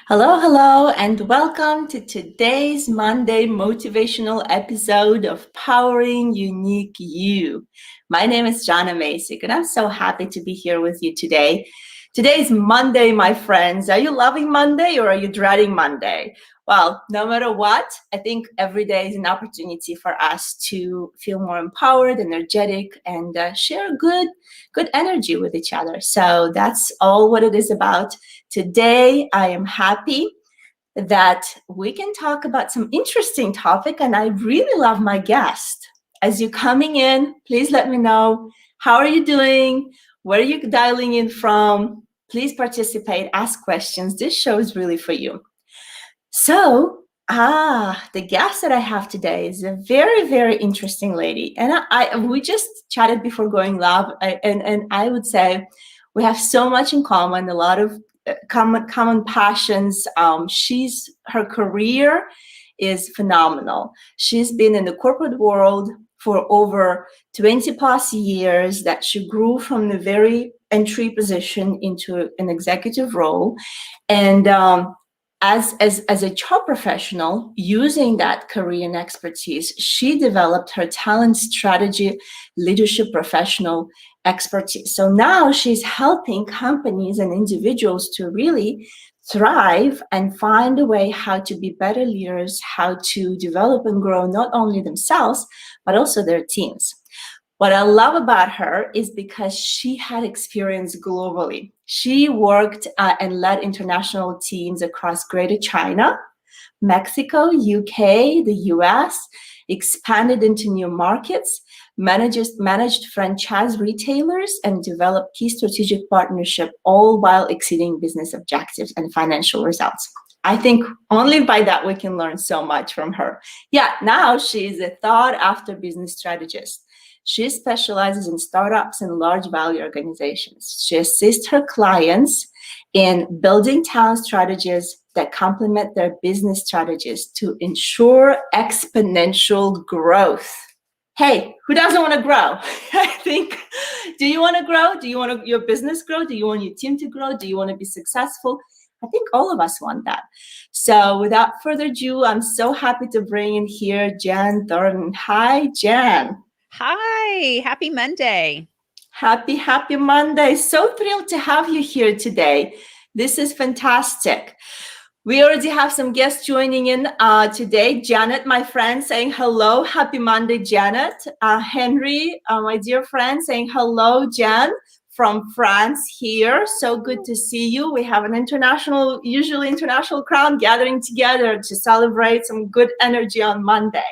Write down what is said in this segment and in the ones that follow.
Hello, hello, and welcome to today's Monday motivational episode of Powering Unique You. My name is Thornton A.C.C, and I'm so happy to be here with you today. Today's Monday, my friends. Are you loving Monday or are you dreading Monday? Well, no matter what, I think every day is an opportunity for us to feel more empowered, energetic, and share good energy with each other. So that's all what it is about. Today, I am happy that we can talk about some interesting topic, and I really love my guest. As you're coming in, please let me know, how are you doing? Where are you dialing in from? Please participate, ask questions. This show is really for you. So, the guest that I have today is a very, very interesting lady. And we just chatted before going live, and I would say we have so much in common, a lot of common passions. Her career is phenomenal. She's been in the corporate world for over 20 plus years, that she grew from the very entry position into an executive role. And as a job professional, using that career and expertise, she developed her talent, strategy, leadership, professional expertise. So now she's helping companies and individuals to really thrive and find a way how to be better leaders, how to develop and grow not only themselves, but also their teams. What I love about her is because she had experience globally. She worked and led international teams across Greater China, Mexico, UK, the US, expanded into new markets, managed franchise retailers, and developed key strategic partnership, all while exceeding business objectives and financial results. I think only by that we can learn so much from her. Yeah, now she is a sought-after business strategist. She specializes in startups and large value organizations. She assists her clients in building talent strategies that complement their business strategies to ensure exponential growth. Hey, who doesn't want to grow? I think, do you want to grow? Do you want your business grow? Do you want your team to grow? Do you want to be successful? I think all of us want that. So without further ado, I'm so happy to bring in here Jan Thornton. Hi, Jan. Hi, happy Monday. Happy Monday. So thrilled to have you here today. This is fantastic. We already have some guests joining in today. Janet, my friend, saying hello. Happy Monday, Janet. Henry, my dear friend, saying hello, Jan, from France here. So good to see you. We have an usually international crowd gathering together to celebrate some good energy on Monday.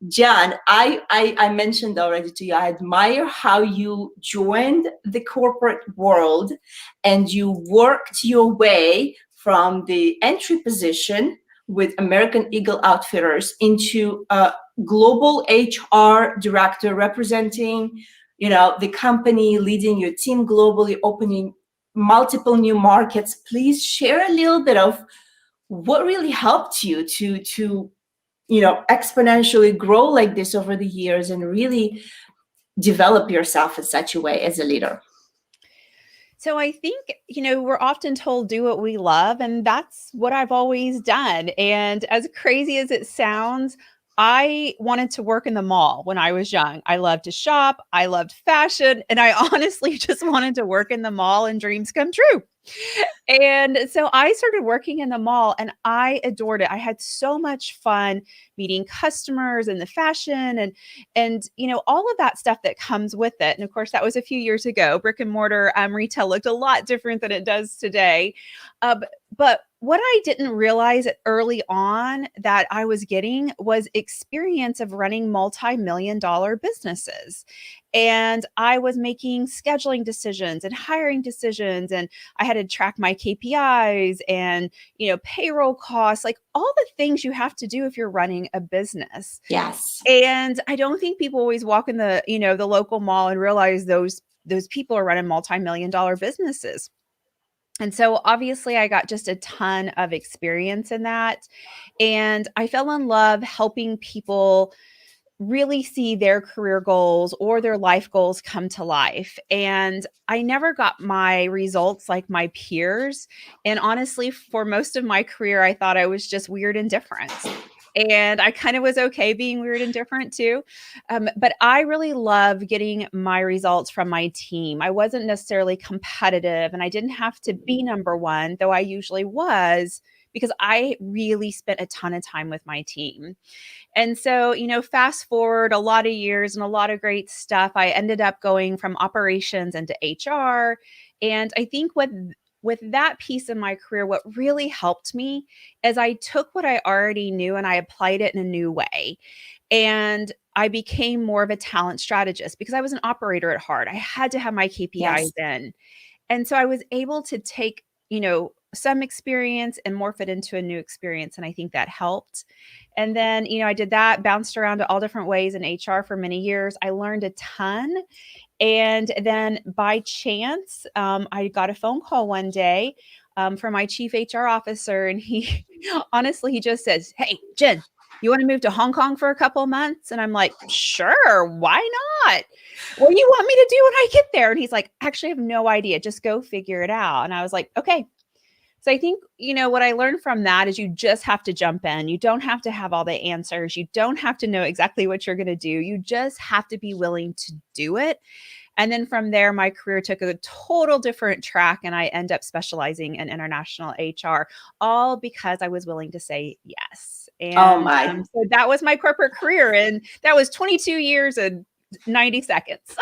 Jan, I mentioned already to you, I admire how you joined the corporate world and you worked your way from the entry position with American Eagle Outfitters into a global HR director representing, the company, leading your team globally, opening multiple new markets. Please share a little bit of what really helped you to exponentially grow like this over the years and really develop yourself in such a way as a leader. So I think, we're often told do what we love, and that's what I've always done. And as crazy as it sounds, I wanted to work in the mall when I was young. I loved to shop, I loved fashion, and I honestly just wanted to work in the mall and dreams come true. And so I started working in the mall and I adored it. I had so much fun meeting customers and the fashion and all of that stuff that comes with it. And of course, that was a few years ago. Brick and mortar retail looked a lot different than it does today. But what I didn't realize early on that I was getting was experience of running multi-million-dollar businesses. And I was making scheduling decisions and hiring decisions, and I had to track my KPIs and, payroll costs, like all the things you have to do if you're running a business. Yes. And I don't think people always walk in the local mall and realize those people are running multi-million-dollar businesses. And so obviously I got just a ton of experience in that. And I fell in love helping people really see their career goals or their life goals come to life. And I never got my results like my peers. And honestly, for most of my career, I thought I was just weird and different. And I kind of was okay being weird and different too. But I really love getting my results from my team. I wasn't necessarily competitive and I didn't have to be number one, though I usually was, because I really spent a ton of time with my team. And so, fast forward a lot of years and a lot of great stuff. I ended up going from operations into HR. And I think with that piece of my career, what really helped me is I took what I already knew and I applied it in a new way. And I became more of a talent strategist because I was an operator at heart. I had to have my KPIs Yes. in. And so I was able to take, some experience and morph it into a new experience. And I think that helped. And then, I did that, bounced around to all different ways in HR for many years. I learned a ton. And then by chance, I got a phone call one day from my chief HR officer. And he honestly, he just says, "Hey, Jen, you want to move to Hong Kong for a couple of months?" And I'm like, "Sure, why not? What do you want me to do when I get there?" And he's like, "Actually, I have no idea. Just go figure it out." And I was like, "Okay." So I think, what I learned from that is you just have to jump in. You don't have to have all the answers. You don't have to know exactly what you're going to do. You just have to be willing to do it. And then from there, my career took a total different track and I end up specializing in international HR, all because I was willing to say yes. Oh And my. so that was my corporate career. And that was 22 years and 90 seconds.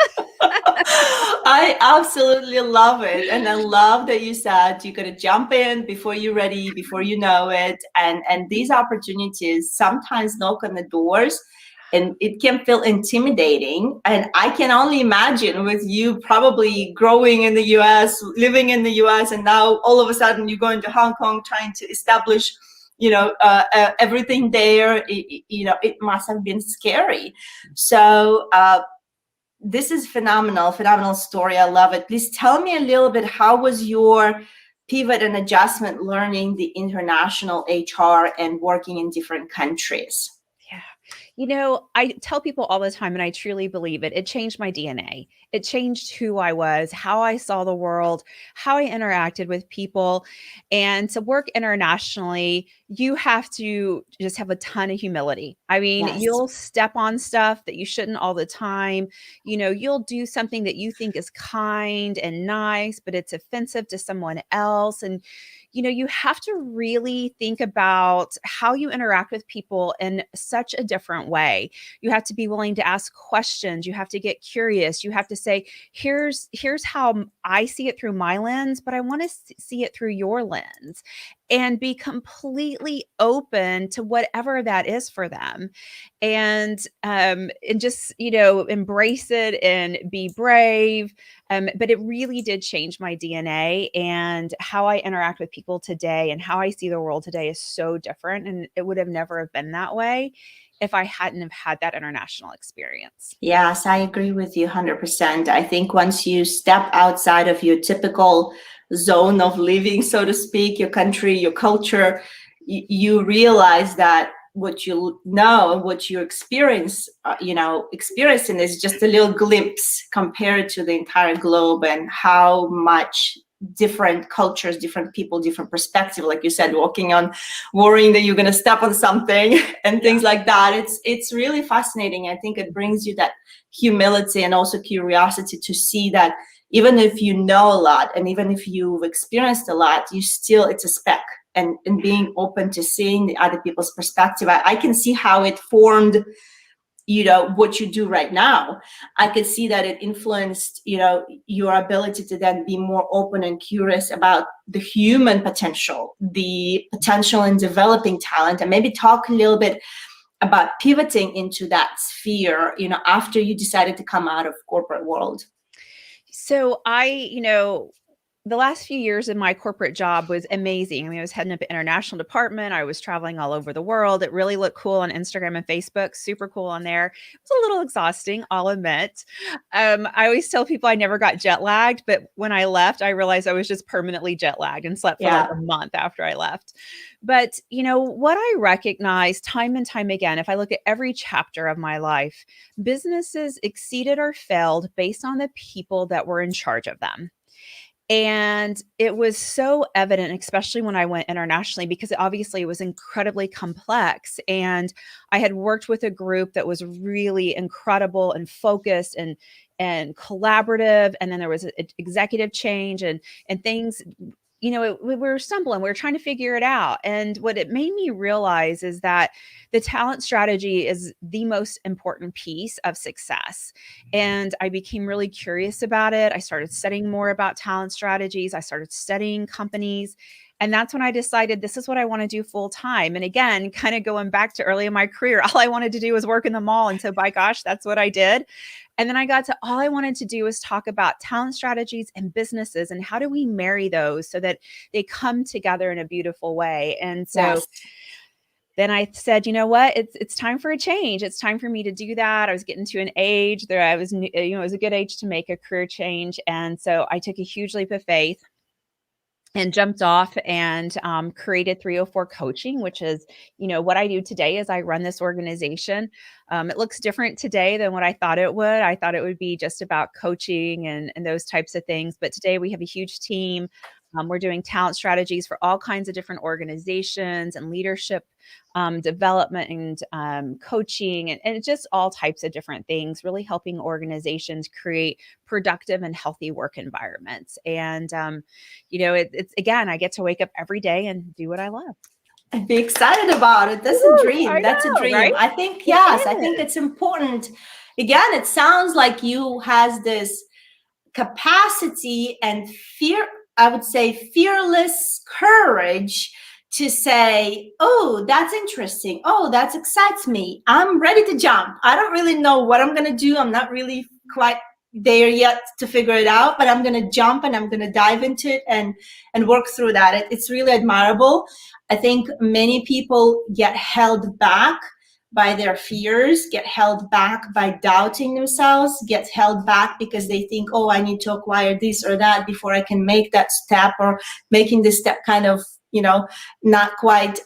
I absolutely love it. And I love that you said you're going to jump in before you're ready, before you know it. And these opportunities sometimes knock on the doors and it can feel intimidating. And I can only imagine with you probably growing in the US, living in the US, and now all of a sudden you're going to Hong Kong trying to establish everything there. It must have been scary. So this is phenomenal story. I love it. Please tell me a little bit, how was your pivot and adjustment learning the international HR and working in different countries? Yeah. I tell people all the time, and I truly believe it. It changed my DNA. It changed who I was, how I saw the world, how I interacted with people. And to work internationally, you have to just have a ton of humility. I mean, Yes. you'll step on stuff that you shouldn't all the time. You'll do something that you think is kind and nice, but it's offensive to someone else. And you have to really think about how you interact with people in such a different way. You have to be willing to ask questions. You have to get curious. You have to say, here's how I see it through my lens, but I want to see it through your lens, and be completely open to whatever that is for them. And just, embrace it and be brave. But it really did change my DNA, and how I interact with people today and how I see the world today is so different. And it would have never have been that way if I hadn't have had that international experience. Yes, I agree with you 100%. I think once you step outside of your typical zone of living, so to speak, your country, your culture, you realize that what you know and what you experience, experiencing is just a little glimpse compared to the entire globe, and how much different cultures, different people, different perspective, like you said, walking on, worrying that you're going to step on something and things like that. It's really fascinating. I think it brings you that humility and also curiosity to see that even if you know a lot and even if you've experienced a lot, it's a speck. And being open to seeing the other people's perspective, I can see how it formed what you do right now. I could see that it influenced your ability to then be more open and curious about the human potential, the potential in developing talent, and maybe talk a little bit about pivoting into that sphere after you decided to come out of corporate world. So I the last few years in my corporate job was amazing. I mean, I was heading up an international department. I was traveling all over the world. It really looked cool on Instagram and Facebook, super cool on there. It was a little exhausting, I'll admit. I always tell people I never got jet lagged, but when I left, I realized I was just permanently jet lagged and slept for like Yeah. a month after I left. But, what I recognize time and time again, if I look at every chapter of my life, businesses exceeded or failed based on the people that were in charge of them. And it was so evident, especially when I went internationally, because obviously it was incredibly complex. And I had worked with a group that was really incredible and focused and collaborative. And then there was an executive change and things, we were stumbling. We were trying to figure it out. And what it made me realize is that the talent strategy is the most important piece of success. And I became really curious about it. I started studying more about talent strategies. I started studying companies. And that's when I decided this is what I want to do full time. And again, kind of going back to early in my career, all I wanted to do was work in the mall. And so, by gosh, that's what I did. And then I got to all I wanted to do was talk about talent strategies and businesses and how do we marry those so that they come together in a beautiful way. And so Yes. then I said, you know what? It's time for a change. It's time for me to do that. I was getting to an age there. I was, it was a good age to make a career change. And so I took a huge leap of faith and jumped off and created 304 coaching, which is, what I do today is I run this organization. It looks different today than what I thought it would. I thought it would be just about coaching and those types of things. But today we have a huge team. We're doing talent strategies for all kinds of different organizations and leadership development and coaching and just all types of different things, really helping organizations create productive and healthy work environments. And, it's again, I get to wake up every day and do what I love. And be excited about it. That's a Woo, I dream. That's a know, right? dream. I think, It yes, I think is. it's important. Again, it sounds like you has this capacity and fear, I would say fearless courage to say, oh, that's interesting. Oh, that excites me. I'm ready to jump. I don't really know what I'm going to do. I'm not really quite there yet to figure it out, but I'm going to jump and I'm going to dive into it and work through that. It's really admirable. I think many people get held back by their fears, get held back by doubting themselves, get held back because they think, oh, I need to acquire this or that before I can make that step, or making this step kind of, not quite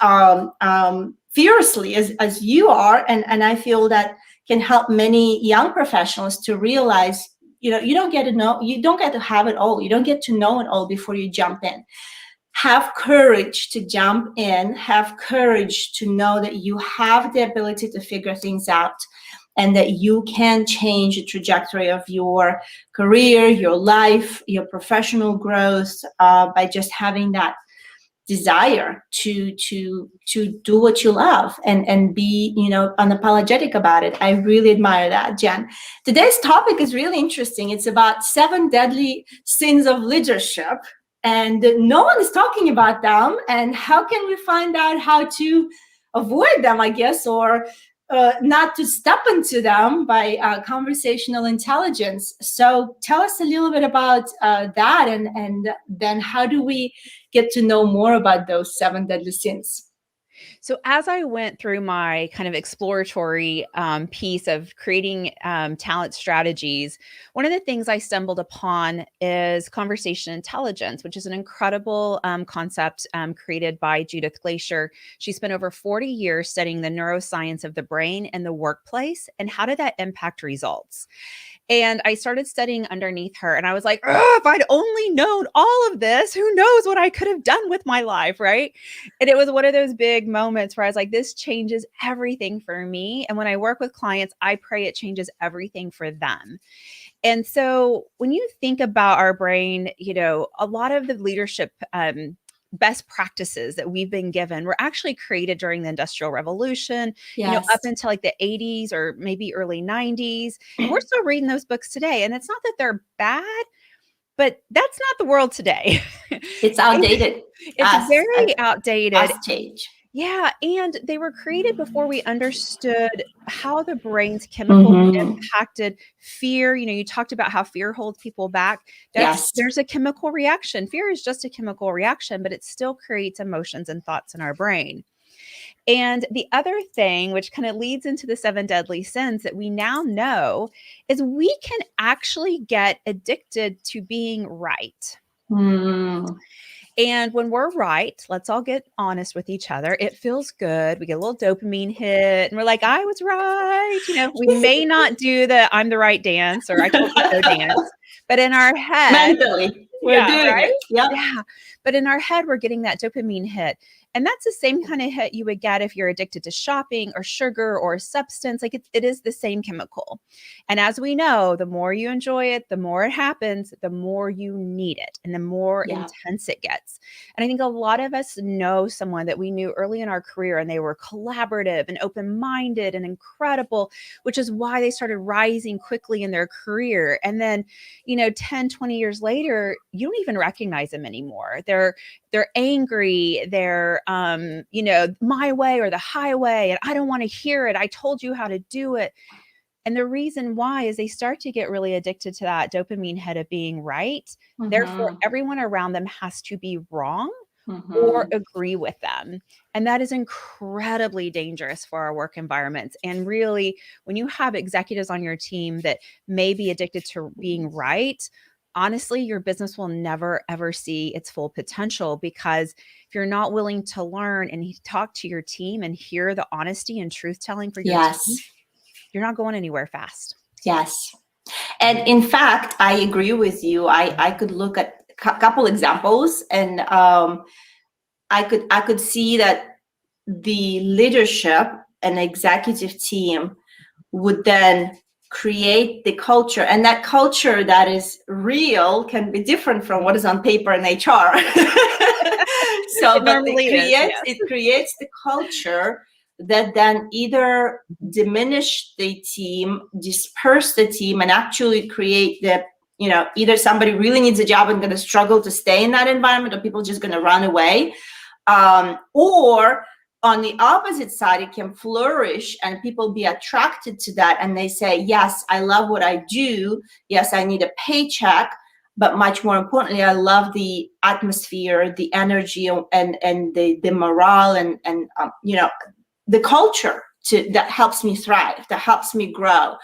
fiercely as you are. And I feel that can help many young professionals to realize, you don't get to know, you don't get to have it all. You don't get to know it all before you jump in. Have courage to jump in, have courage to know that you have the ability to figure things out and that you can change the trajectory of your career, your life, your professional growth by just having that desire to do what you love and be unapologetic about it. I really admire that, Jen. Today's topic is really interesting. It's about 7 deadly sins of leadership, and no one is talking about them. And how can we find out how to avoid them, I guess, or not to step into them by conversational intelligence. So tell us a little bit about that, and then how do we get to know more about those 7 deadly sins? So as I went through my kind of exploratory piece of creating talent strategies, one of the things I stumbled upon is conversation intelligence, which is an incredible concept created by Judith Glacier. She spent over 40 years studying the neuroscience of the brain and the workplace and how did that impact results. And I started studying underneath her and I was like, if I'd only known all of this, who knows what I could have done with my life, right? And it was one of those big moments where I was like, this changes everything for me. And when I work with clients, I pray it changes everything for them. And so when you think about our brain, a lot of the leadership best practices that we've been given were actually created during the Industrial Revolution, Yes. up until like the 80s or maybe early 90s. And we're still reading those books today. And it's not that they're bad, but that's not the world today. It's outdated. It's very outdated. Fast change. Yeah, and they were created before we understood how the brain's chemicals Mm-hmm. impacted fear. You talked about how fear holds people back. Yes. There's a chemical reaction. Fear is just a chemical reaction, but it still creates emotions and thoughts in our brain. And the other thing, which kind of leads into the seven deadly sins that we now know, is we can actually get addicted to being right. Mm. And when we're right, let's all get honest with each other. It feels good. We get a little dopamine hit and we're like, I was right. We may not do the I'm the right dance or I told you so dance, but in our head, Mentally, we're yeah, doing right? it. Yep. Yeah. But in our head, we're getting that dopamine hit. And that's the same kind of hit you would get if you're addicted to shopping or sugar or a substance. Like it is the same chemical. And as we know, the more you enjoy it, the more it happens, the more you need it and the more Yeah. intense it gets. And I think a lot of us know someone that we knew early in our career and they were collaborative and open minded and incredible, which is why they started rising quickly in their career. And then 10, 20 years later, you don't even recognize them anymore. They're angry. They're, my way or the highway. And I don't want to hear it. I told you how to do it. And the reason why is they start to get really addicted to that dopamine hit of being right. Therefore, Mm-hmm. everyone around them has to be wrong or Mm-hmm. agree with them. And that is incredibly dangerous for our work environments. And really, when you have executives on your team that may be addicted to being right, honestly, your business will never, ever see its full potential because if you're not willing to learn and talk to your team and hear the honesty and truth telling for your Yes. team, you're not going anywhere fast. Yes. And in fact, I agree with you. I could look at a couple examples, and I could see that the leadership and executive team would then create the culture, and that culture that is real can be different from what is on paper in HR. It So, but normally is, yes. it creates the culture that then either diminish the team, disperse the team, and actually create the, either somebody really needs a job and going to struggle to stay in that environment, or people just going to run away, or on the opposite side, it can flourish and people be attracted to that, and they say, yes, I love what I do. Yes, I need a paycheck, but much more importantly, I love the atmosphere, the energy, and the morale, and the culture that helps me thrive, that helps me grow.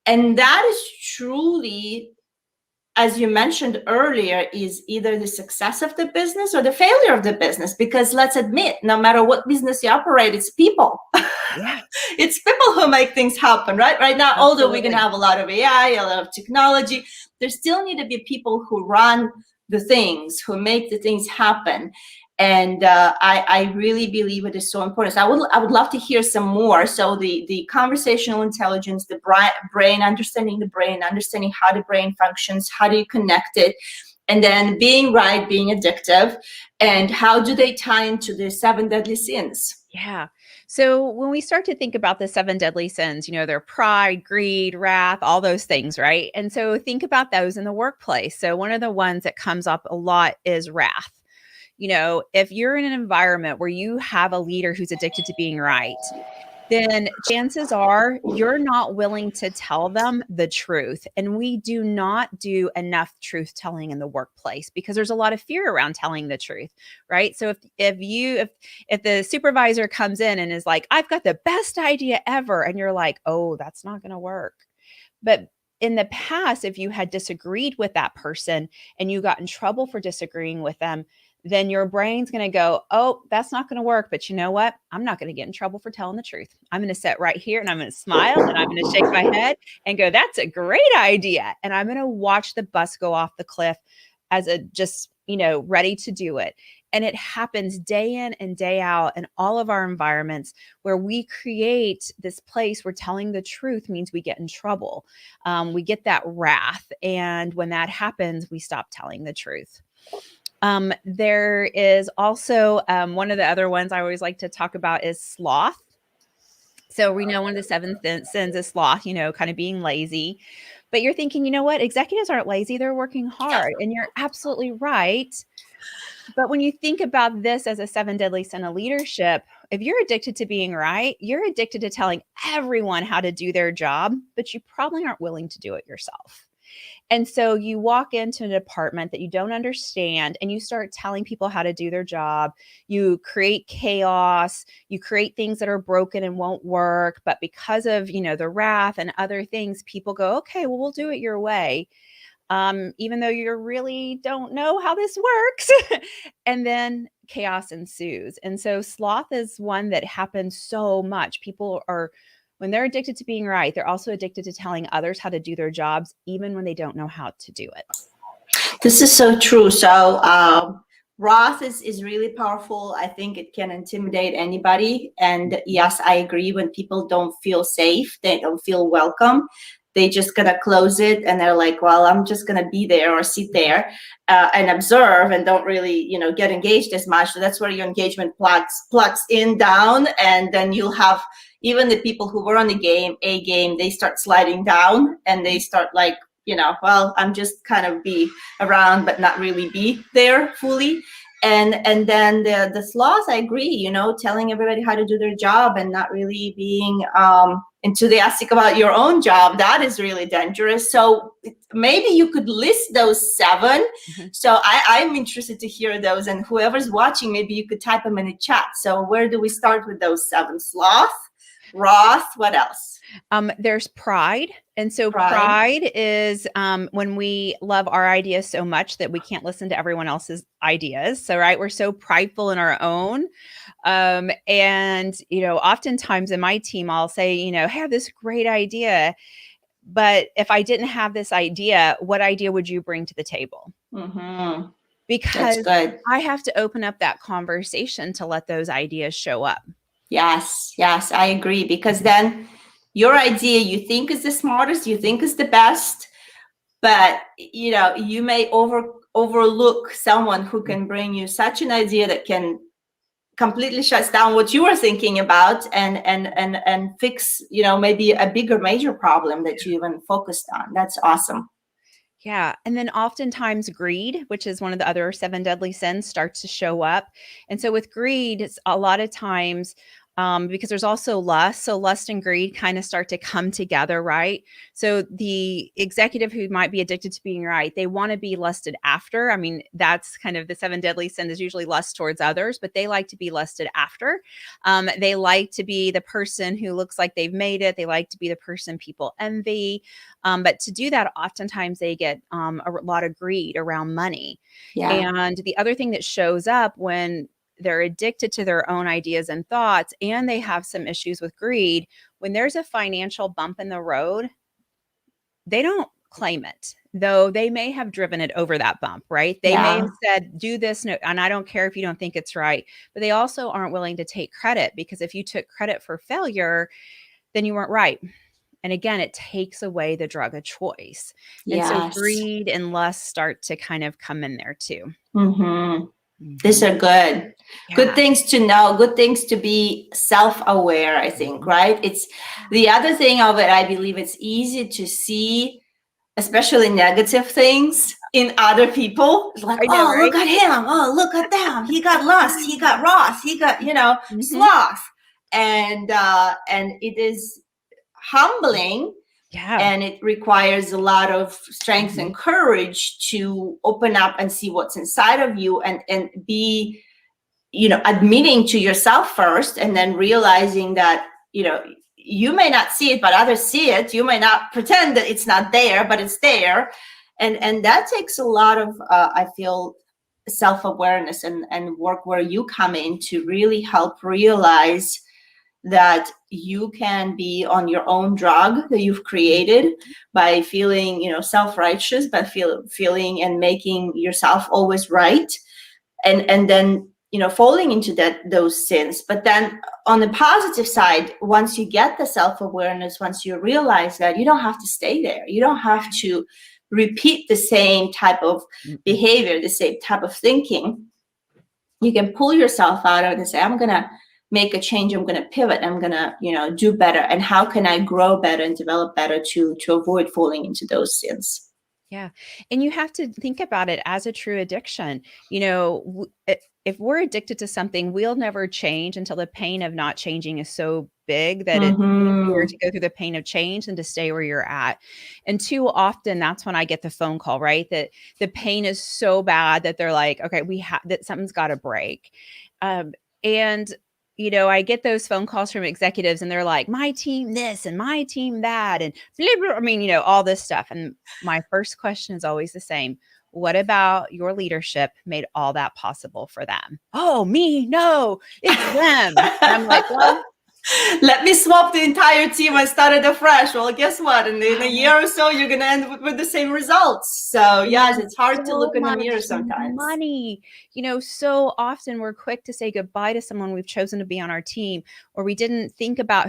And that is truly, as you mentioned earlier, is either the success of the business or the failure of the business. Because let's admit, no matter what business you operate, it's people. Yeah, It's people who make things happen, right? Right now, although we can absolutely. have a lot of AI, a lot of technology, there still need to be people who run the things, who make the things happen. And I really believe it is so important. So I would love to hear some more. So the conversational intelligence, the brain, understanding the brain, understanding how the brain functions, how do you connect it, and then being right, being addictive, and how do they tie into the seven deadly sins? Yeah. So when we start to think about the seven deadly sins, they're pride, greed, wrath, all those things, right? And so think about those in the workplace. So one of the ones that comes up a lot is wrath. If you're in an environment where you have a leader who's addicted to being right, then chances are you're not willing to tell them the truth. And we do not do enough truth telling in the workplace because there's a lot of fear around telling the truth, right? So if the supervisor comes in and is like, I've got the best idea ever, and you're like, oh, that's not going to work. But in the past, if you had disagreed with that person and you got in trouble for disagreeing with them, then your brain's going to go, oh, that's not going to work. But you know what? I'm not going to get in trouble for telling the truth. I'm going to sit right here and I'm going to smile and I'm going to shake my head and go, that's a great idea. And I'm going to watch the bus go off the cliff as a just, ready to do it. And it happens day in and day out in all of our environments where we create this place where telling the truth means we get in trouble. We get that wrath. And when that happens, we stop telling the truth. There is also one of the other ones I always like to talk about is sloth. So we know one of the seven sins is sloth, kind of being lazy. But you're thinking, you know what? Executives aren't lazy. They're working hard. And you're absolutely right. But when you think about this as a seven deadly sin of leadership, if you're addicted to being right, you're addicted to telling everyone how to do their job, but you probably aren't willing to do it yourself. And so you walk into a department that you don't understand and you start telling people how to do their job. You create chaos, you create things that are broken and won't work, but because of, the wrath and other things, people go, "Okay, well, we'll do it your way." Even though you really don't know how this works. And then chaos ensues. And so sloth is one that happens so much. People are, when they're addicted to being right, they're also addicted to telling others how to do their jobs, even when they don't know how to do it. This is so true. So wrath is really powerful. I think it can intimidate anybody. And yes, I agree. When people don't feel safe, they don't feel welcome, they just gonna close it and they're like, well, I'm just gonna be there or sit there and observe and don't really, get engaged as much. So that's where your engagement plugs in down, and then you'll have even the people who were on the game, they start sliding down and they start like, well, I'm just kind of be around but not really be there fully. And then the sloth, I agree, telling everybody how to do their job and not really being enthusiastic about your own job, that is really dangerous. So maybe you could list those 7. So I'm interested to hear those, and whoever's watching, maybe you could type them in the chat. So where do we start with those 7? Sloth, wrath, what else? There's pride. And so pride is when we love our ideas so much that we can't listen to everyone else's ideas. So, right, we're so prideful in our own. And, oftentimes in my team, I'll say, hey, I have this great idea. But if I didn't have this idea, what idea would you bring to the table? Because I have to open up that conversation to let those ideas show up. Yes, I agree. Because then your idea you think is the smartest, you think is the best, but you may overlook someone who can bring you such an idea that can completely shuts down what you were thinking about and fix maybe a bigger major problem that you even focused on. That's awesome. Yeah. And then oftentimes greed, which is one of the other 7 deadly sins, starts to show up. And so with greed, it's a lot of times because there's also lust. So lust and greed kind of start to come together, right? So the executive who might be addicted to being right, they want to be lusted after. I mean, that's kind of the 7 deadly sins is usually lust towards others, but they like to be lusted after. They like to be the person who looks like they've made it. They like to be the person people envy. But to do that, oftentimes they get a lot of greed around money. Yeah. And the other thing that shows up when they're addicted to their own ideas and thoughts, and they have some issues with greed, when there's a financial bump in the road, they don't claim it, though they may have driven it over that bump, right? They may have said, do this, no, and I don't care if you don't think it's right, but they also aren't willing to take credit, because if you took credit for failure, then you weren't right. And again, it takes away the drug of choice. And so greed and lust start to kind of come in there too. These are good. Yeah. Good things to know, good things to be self-aware, I think, right? It's the other thing of it, I believe it's easy to see, especially negative things in other people. It's like, oh, right? Look at him. Oh, look at them. He got lust. He got wrath. He got, sloth. And it is humbling. Yeah. And it requires a lot of strength and courage to open up and see what's inside of you and be, admitting to yourself first, and then realizing that, you may not see it, but others see it. You may not pretend that it's not there, but it's there. And that takes a lot of, I feel, self-awareness and work where you come in to really help realize that you can be on your own drug that you've created by feeling, self-righteous, by feeling and making yourself always right. And then, falling into those sins. But then on the positive side, once you get the self-awareness, once you realize that, you don't have to stay there. You don't have to repeat the same type of behavior, the same type of thinking. You can pull yourself out of it and say, I'm going to make a change. I'm going to pivot. I'm going to, do better. And how can I grow better and develop better to avoid falling into those sins? Yeah. And you have to think about it as a true addiction. if we're addicted to something, we'll never change until the pain of not changing is so big that it's easier Mm-hmm. to go through the pain of change than to stay where you're at. And too often that's when I get the phone call, right? That the pain is so bad that they're like, okay, we have that something's got to break. And I get those phone calls from executives and they're like, my team this and my team that, and blah, blah, I mean, all this stuff. And my first question is always the same. What about your leadership made all that possible for them? Oh, me? No, it's them. And I'm like, well, Let me swap the entire team and start it afresh. Well, guess what? In a year or so, you're going to end with the same results. So, yes, it's hard to so look in the mirror much sometimes. money. So often we're quick to say goodbye to someone we've chosen to be on our team, or we didn't think about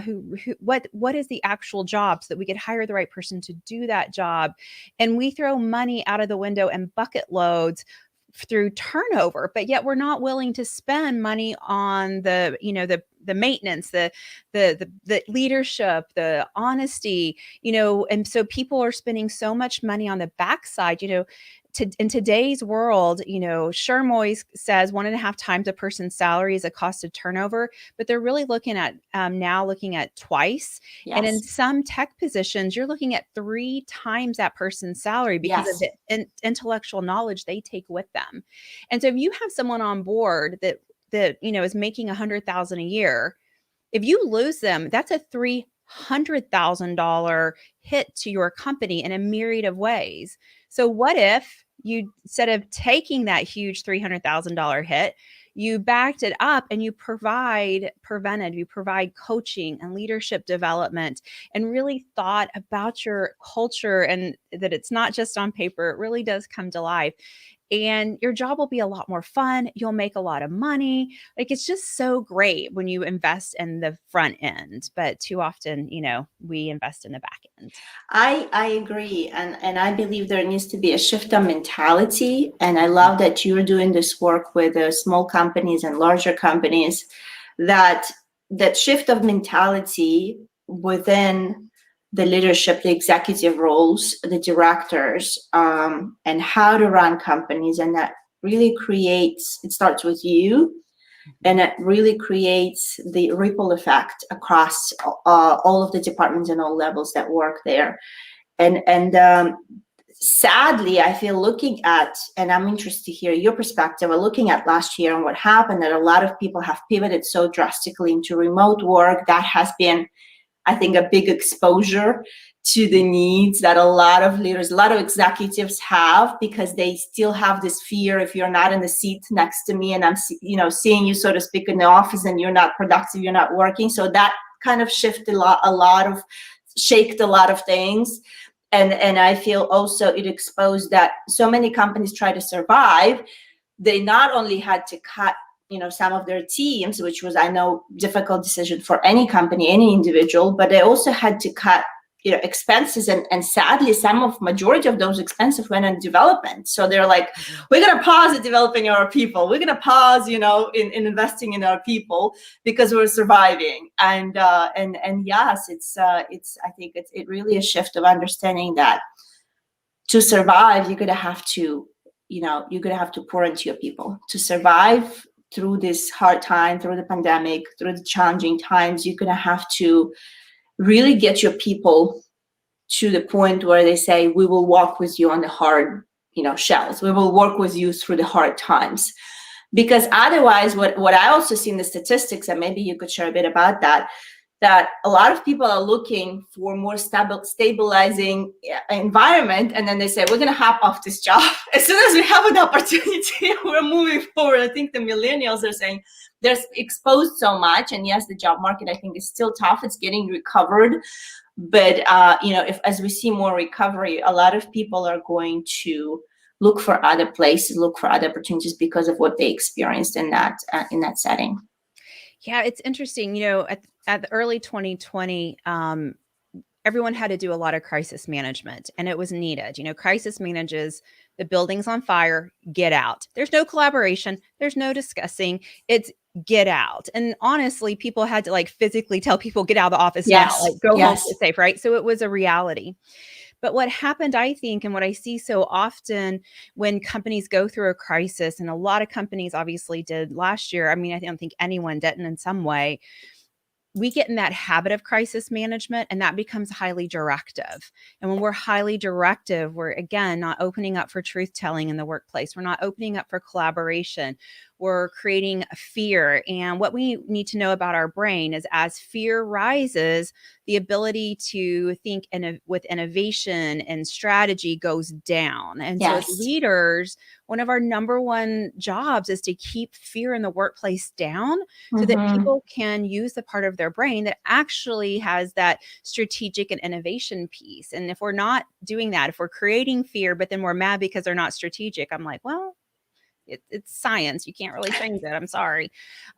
what is the actual job so that we could hire the right person to do that job. And we throw money out of the window and bucket loads through turnover, but yet we're not willing to spend money on the maintenance, the leadership, the honesty, and so people are spending so much money on the backside. In today's world, Shermoy says 1.5 times a person's salary is a cost of turnover, but they're really looking at now looking at twice. And in Yes. some tech positions, you're looking at 3 times that person's salary because of Yes. the intellectual knowledge they take with them. And so if you have someone on board that is making 100,000 a year, if you lose them, that's a $300,000 hit to your company in a myriad of ways. So what if you, instead of taking that huge $300,000 hit, you backed it up and you provide coaching and leadership development, and really thought about your culture, and that it's not just on paper, it really does come to life. And your job will be a lot more fun. You'll make a lot of money. Like, it's just so great when you invest in the front end, but too often, we invest in the back end. I agree, and I believe there needs to be a shift of mentality. And I love that you're doing this work with small companies and larger companies. That shift of mentality within the leadership, the executive roles, the directors, and how to run companies, and that really creates. It starts with you, and it really creates the ripple effect across all of the departments and all levels that work there. And sadly, I feel, looking at, and I'm interested to hear your perspective, looking at last year and what happened, that a lot of people have pivoted so drastically into remote work. That has been, I think, a big exposure to the needs that a lot of leaders, a lot of executives have, because they still have this fear: if you're not in the seat next to me and I'm, seeing you, so to speak, in the office, and you're not productive, you're not working. So that kind of shifted shaked a lot of things. And I feel also it exposed that so many companies try to survive. They not only had to cut some of their teams, which was, I know, difficult decision for any company, any individual, but they also had to cut expenses, and sadly majority of those expenses went on development. So they're like, we're going to pause at developing our people, we're going to pause in investing in our people, because we're surviving. And yes, it's I think it really a shift of understanding that to survive, you're going to have to pour into your people to survive through this hard time, through the pandemic, through the challenging times. You're going to have to really get your people to the point where they say, we will walk with you on the hard, shells. We will work with you through the hard times. Because otherwise, what I also see in the statistics, and maybe you could share a bit about that a lot of people are looking for more stabilizing environment, and then they say, we're going to hop off this job as soon as we have an opportunity. We're moving forward. I think the millennials are saying they're exposed so much, and yes, the job market, I think, is still tough. It's getting recovered, but if as we see more recovery, a lot of people are going to look for other places, look for other opportunities, because of what they experienced in that setting. Yeah, it's interesting. At the early 2020, everyone had to do a lot of crisis management, and it was needed. Crisis manages the building's on fire, get out. There's no collaboration, there's no discussing. It's get out. And honestly, people had to physically tell people, get out of the office now, go home, get safe, right? So it was a reality. But what happened, I think, and what I see so often when companies go through a crisis, and a lot of companies obviously did last year, I mean, I don't think anyone didn't in some way, we get in that habit of crisis management and that becomes highly directive. And when we're highly directive, we're again not opening up for truth telling in the workplace. We're not opening up for collaboration. We're creating fear. And what we need to know about our brain is as fear rises, the ability to think with innovation and strategy goes down. And so, as Yes. leaders, one of our number one jobs is to keep fear in the workplace down so that people can use the part of their brain that actually has that strategic and innovation piece. And if we're not doing that, if we're creating fear, but then we're mad because they're not strategic, I'm like, well, it's science. You can't really change it. I'm sorry.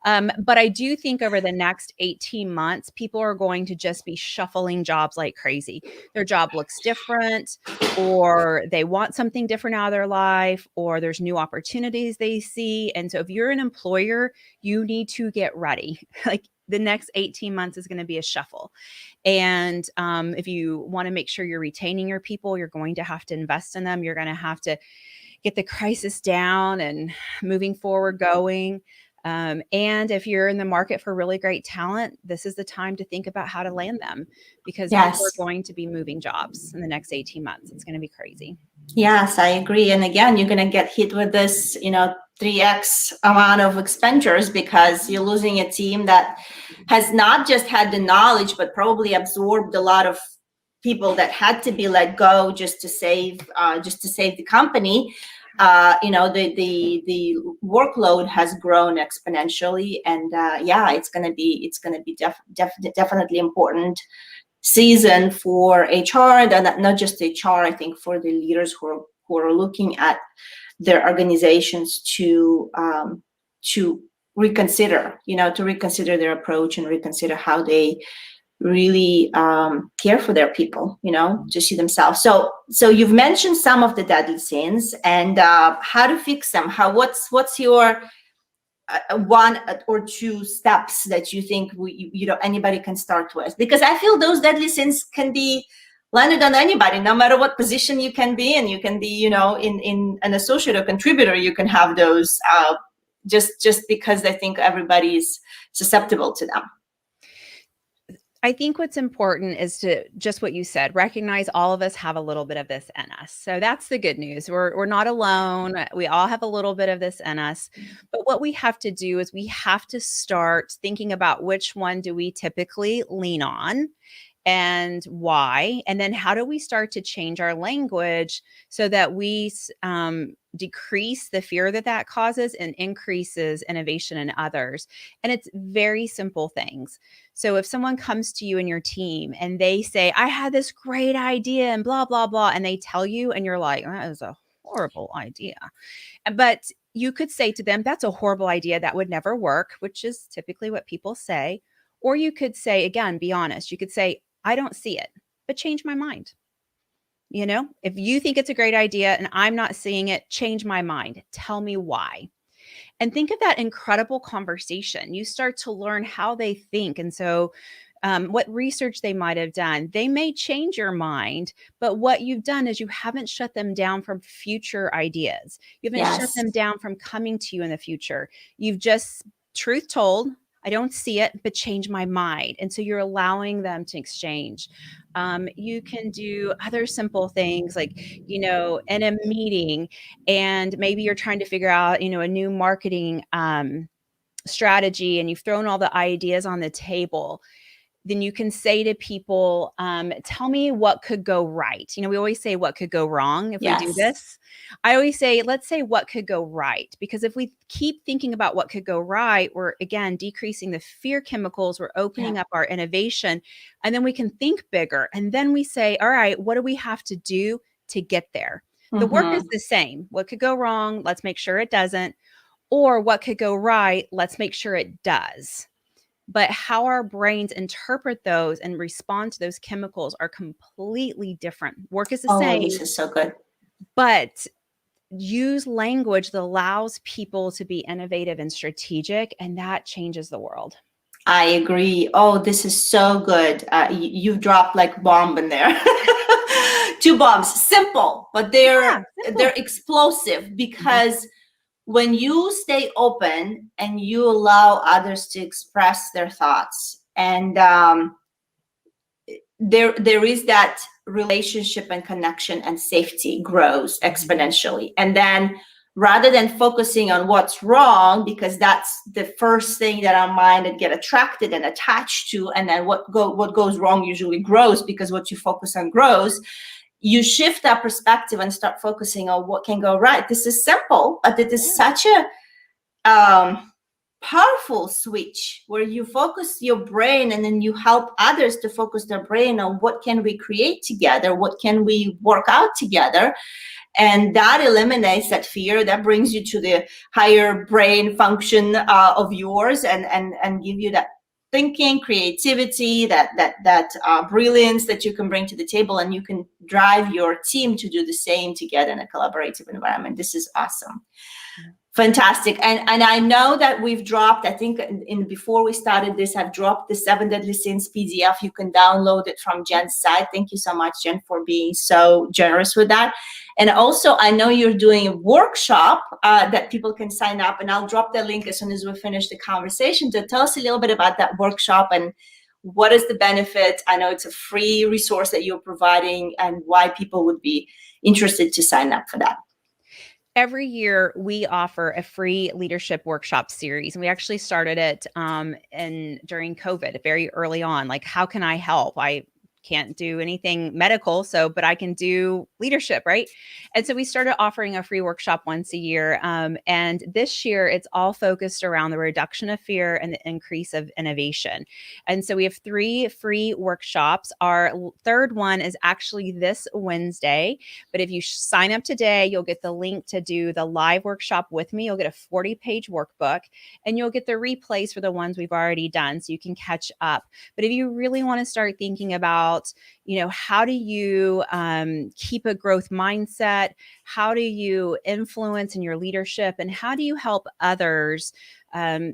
But I do think over the next 18 months, people are going to just be shuffling jobs like crazy. Their job looks different, or they want something different out of their life, or there's new opportunities they see. And so if you're an employer, you need to get ready. Like the next 18 months is going to be a shuffle. And if you want to make sure you're retaining your people, you're going to have to invest in them. You're going to have to get the crisis down and moving forward going. And if you're in the market for really great talent, this is the time to think about how to land them, because people are Yes. going to be moving jobs in the next 18 months. It's going to be crazy. Yes, I agree. And again, you're going to get hit with this, 3x amount of expenditures because you're losing a team that has not just had the knowledge, but probably absorbed a lot of people that had to be let go just to save the company. The workload has grown exponentially, and it's going to be definitely important season for HR, and not just HR. I think for the leaders who are looking at their organizations to reconsider, their approach and reconsider how they really care for their people, to see themselves. So you've mentioned some of the deadly sins and how to fix them. What's your one or two steps that you think anybody can start with? Because I feel those deadly sins can be landed on anybody, no matter what position you can be in. You can be, in an associate or contributor. You can have those just because they think everybody's susceptible to them. I think what's important is to just what you said, recognize all of us have a little bit of this in us. So that's the good news. We're not alone. We all have a little bit of this in us. But what we have to do is we have to start thinking about which one do we typically lean on and why, and then how do we start to change our language so that we decrease the fear that causes and increases innovation in others. And it's very simple things. So if someone comes to you and your team and they say, I had this great idea and blah, blah, blah, and they tell you and you're like, that is a horrible idea. But you could say to them, that's a horrible idea. That would never work, which is typically what people say. Or you could say, again, be honest. You could say, I don't see it, but change my mind. If you think it's a great idea and I'm not seeing it, change my mind. Tell me why. And think of that incredible conversation. You start to learn how they think. And so what research they might have done. They may change your mind, but what you've done is you haven't shut them down from future ideas. You haven't shut Yes. them down from coming to you in the future. You've just, truth told, I don't see it, but change my mind. And so you're allowing them to exchange. You can do other simple things like, in a meeting, and maybe you're trying to figure out, a new marketing strategy, and you've thrown all the ideas on the table. Then you can say to people, tell me what could go right. We always say what could go wrong if we do this. I always say, let's say what could go right. Because if we keep thinking about what could go right, we're, again, decreasing the fear chemicals. We're opening up our innovation. And then we can think bigger. And then we say, all right, what do we have to do to get there? The work is the same. What could go wrong? Let's make sure it doesn't. Or what could go right? Let's make sure it does. But how our brains interpret those and respond to those chemicals are completely different. Work is the same. This is so good. But use language that allows people to be innovative and strategic, and that changes the world. I agree. Oh, this is so good. You've dropped like bomb in there. Two bombs, simple, but Yeah, they're simple. explosive Mhm. because when you stay open and you allow others to express their thoughts, and there is that relationship and connection and safety grows Mhm. exponentially. And then rather than focusing on what's wrong, because that's the first thing that our mind would get attracted and attached to, and then what goes wrong usually grows, because what you focus on grows. You shift that perspective and start focusing on what can go right. This is simple, but it is Yeah. such a powerful switch where you focus your brain and then you help others to focus their brain on what can we create together, what can we work out together. And that eliminates that fear, that brings you to the higher brain function of yours, and give you that thinking, creativity, that brilliance that you can bring to the table, and you can drive your team to do the same together in a collaborative environment. This is awesome. Fantastic. And I know that we've dropped, I think in before we started this, I've dropped the 7 Deadly Sins PDF. You can download it from Jen's site. Thank you so much, Jen, for being so generous with that. And also, I know you're doing a workshop that people can sign up, and I'll drop the link as soon as we finish the conversation. To tell us a little bit about that workshop and what is the benefit. I know it's a free resource that you're providing, and why people would be interested to sign up for that. Every year we offer a free leadership workshop series, and we actually started it during COVID, very early on. Like, how can I help? I can't do anything medical, but I can do leadership, right? And so we started offering a free workshop once a year. And this year it's all focused around the reduction of fear and the increase of innovation. And so we have 3 free workshops. Our third one is actually this Wednesday. But if you sign up today, you'll get the link to do the live workshop with me. You'll get a 40-page workbook, and you'll get the replays for the ones we've already done, so you can catch up. But if you really want to start thinking about, how do you keep a growth mindset? How do you influence in your leadership? And how do you help others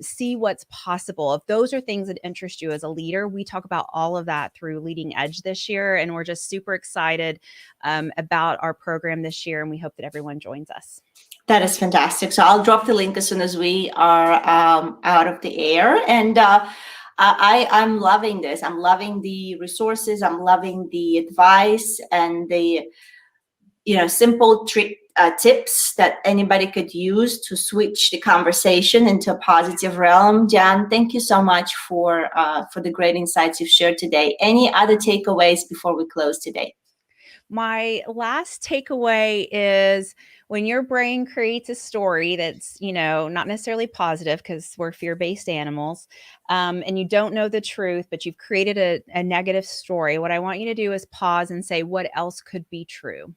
see what's possible? If those are things that interest you as a leader, we talk about all of that through Leading Edge this year. And we're just super excited about our program this year. And we hope that everyone joins us. That is fantastic. So I'll drop the link as soon as we are out of the air. And I'm loving this. I'm loving the resources. I'm loving the advice and the simple tips that anybody could use to switch the conversation into a positive realm. Jan, thank you so much for the great insights you've shared today. Any other takeaways before we close today? My last takeaway is, when your brain creates a story that's, not necessarily positive, because we're fear-based animals, and you don't know the truth, but you've created a negative story, what I want you to do is pause and say, what else could be true?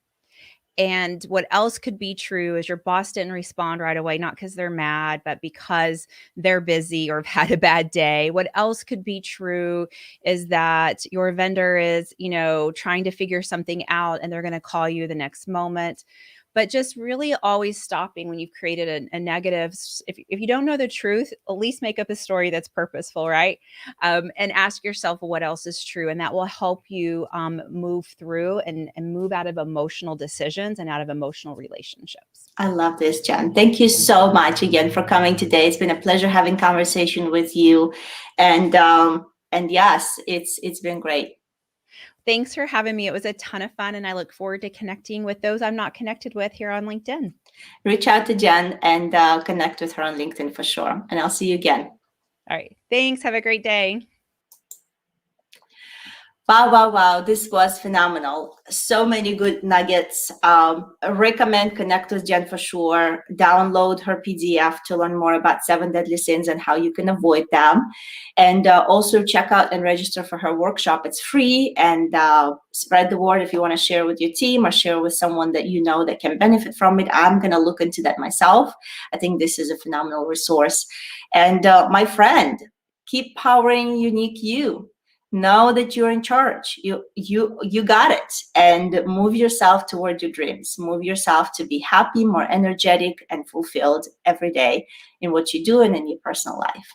And what else could be true is your boss didn't respond right away, not because they're mad, but because they're busy or have had a bad day. What else could be true is that your vendor is, trying to figure something out, and they're going to call you the next moment. But just really always stopping when you've created a negative. If you don't know the truth, at least make up a story that's purposeful, right? And ask yourself what else is true. And that will help you move through and move out of emotional decisions and out of emotional relationships. I love this, Jan. Thank you so much again for coming today. It's been a pleasure having conversation with you. And yes, it's been great. Thanks for having me. It was a ton of fun, and I look forward to connecting with those I'm not connected with here on LinkedIn. Reach out to Jen and connect with her on LinkedIn for sure. And I'll see you again. All right. Thanks. Have a great day. Wow. This was phenomenal. So many good nuggets. I recommend connect with Jen for sure. Download her PDF to learn more about 7 Deadly Sins and how you can avoid them. And also check out and register for her workshop. It's free, and spread the word if you want to share with your team or share with someone that you know that can benefit from it. I'm going to look into that myself. I think this is a phenomenal resource. And my friend, keep powering unique you. Know that you're in charge. You got it. And move yourself toward your dreams. Move yourself to be happy, more energetic, and fulfilled every day in what you do and in your personal life.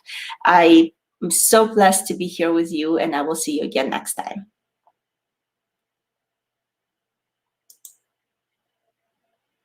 I am so blessed to be here with you, and I will see you again next time.